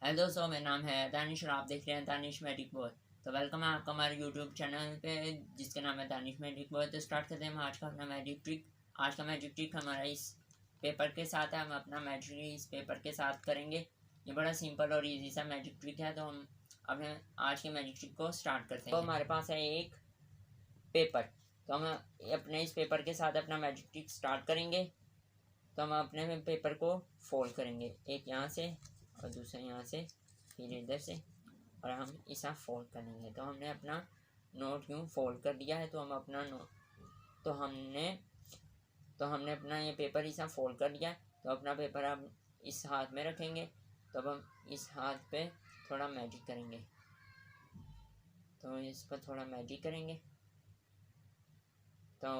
Hello दोस्तों, मेरा नाम है दानिश और आप देख रहे हैं दानिश मैजिक बॉय। तो वेलकम है आपका हमारे यूट्यूब चैनल पे जिसका नाम है दानिश मैजिक बॉय। तो स्टार्ट करते हैं हम आज का अपना मैजिक ट्रिक। आज का मैजिक ट्रिक हमारा इस पेपर के साथ है। हम अपना मैजिक इस पेपर के साथ करेंगे। ये बड़ा सिंपल और इजी सा मैजिक ट्रिक है। तो हम अपने आज के मैजिक ट्रिक को स्टार्ट करते हैं। तो हमारे पास है एक पेपर। तो हम अपने इस पेपर के साथ अपना मैजिक ट्रिक स्टार्ट करेंगे। तो हम अपने पेपर को फोल्ड करेंगे, एक यहाँ से और दूसरा यहाँ से, फिर इधर से, और हम इसे फोल्ड कर लेंगे। तो हमने अपना नोट यूँ फोल्ड कर दिया है। तो हम अपना तो हमने अपना ये पेपर इसे फोल्ड कर लिया है। तो अपना पेपर हम इस हाथ में रखेंगे। तो अब हम इस हाथ पे थोड़ा मैजिक करेंगे। तो इस पर थोड़ा मैजिक करेंगे। तो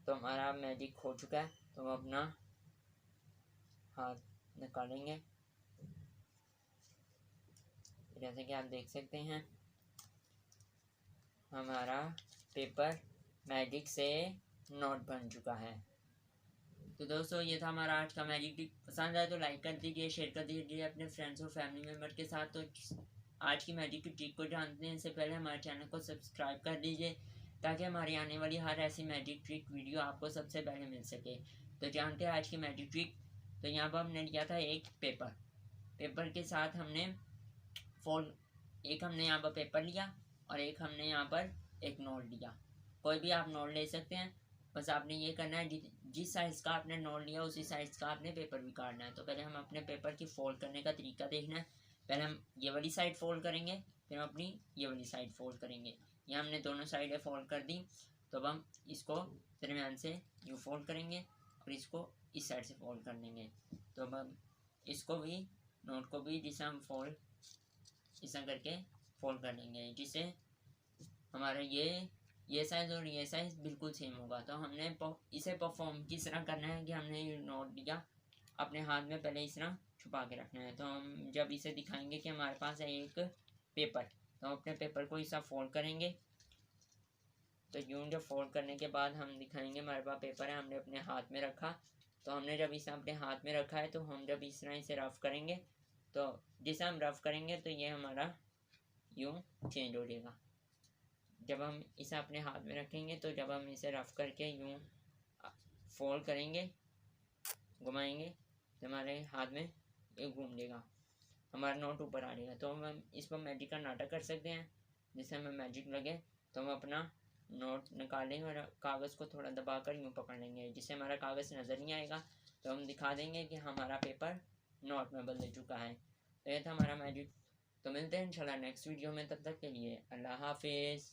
हमारा मैजिक हो चुका है। तो हम अपना हाथ निकालेंगे, जैसे कि आप देख सकते हैं हमारा पेपर मैजिक से नोट बन चुका है। तो दोस्तों, ये था हमारा आज का मैजिक ट्रिक। पसंद आए तो लाइक कर दीजिए, शेयर कर दीजिए अपने फ्रेंड्स और फैमिली मेम्बर के साथ। तो आज की मैजिक की ट्रिक को जानते हैं इससे पहले हमारे चैनल को सब्सक्राइब कर दीजिए, ताकि हमारी आने वाली हर ऐसी मैजिक ट्रिक वीडियो आपको सबसे पहले मिल सके। तो जानते हैं आज की मैजिक ट्रिक। तो यहाँ पर हमने लिया था एक पेपर के साथ हमने एक हमने यहाँ पर पेपर लिया और एक हमने यहाँ पर एक नोट लिया। कोई भी आप नोट ले सकते हैं। बस आपने ये करना है, जिस साइज़ का आपने नोट लिया उसी साइज़ का आपने पेपर भी काटना है। तो पहले हम अपने पेपर की फोल्ड करने का तरीका देखना है। पहले हम ये वाली साइड फोल्ड करेंगे, फिर हम अपनी ये वाली साइड फोल्ड करेंगे। ये हमने दोनों साइडें फोल्ड कर दी। तो अब हम इसको दरम्यान से यूँ फोल्ड करेंगे और इसको इस साइड से फोल्ड कर लेंगे। तो अब हम इसको भी, नोट को भी जिसे हम फोल्ड इसा करके फोल्ड कर लेंगे, जिससे हमारा ये साइज़ और ये साइज़ बिल्कुल सेम होगा। तो हमने इसे परफॉर्म किस तरह करना है कि हमने ये नोट लिया, अपने हाथ में पहले इस तरह छुपा के रखना है। तो हम जब इसे दिखाएंगे कि हमारे पास है एक पेपर, तो हम अपने पेपर को इसा फोल्ड करेंगे। तो यूँ जब फोल्ड करने के बाद हम दिखाएंगे हमारे पास पेपर है, हमने अपने हाथ में रखा। तो हमने जब इसे अपने हाथ में रखा है, तो हम जब इस तरह इसे रफ़ करेंगे, तो जिसे हम रफ़ करेंगे तो ये हमारा यूँ चेंज हो जाएगा। जब हम इसे अपने हाथ में रखेंगे, तो जब हम इसे रफ़ करके यूँ फोल्ड करेंगे, घुमाएंगे, तो हमारे हाथ में ये घूम लेगा, हमारा नोट ऊपर आ जाएगा। तो हम इस पर मैजिक का नाटक कर सकते हैं, जिससे हमें मैजिक लगे। तो हम अपना नोट निकालेंगे और कागज़ को थोड़ा दबाकर यूँ पकड़ लेंगे, जिससे हमारा कागज़ नज़र नहीं आएगा। तो हम दिखा देंगे कि हमारा पेपर नोट में बदल चुका है। तो ये था हमारा मैजिक। तो मिलते हैं इंशाल्लाह नेक्स्ट वीडियो में, तब तक के लिए अल्लाह हाफिज़।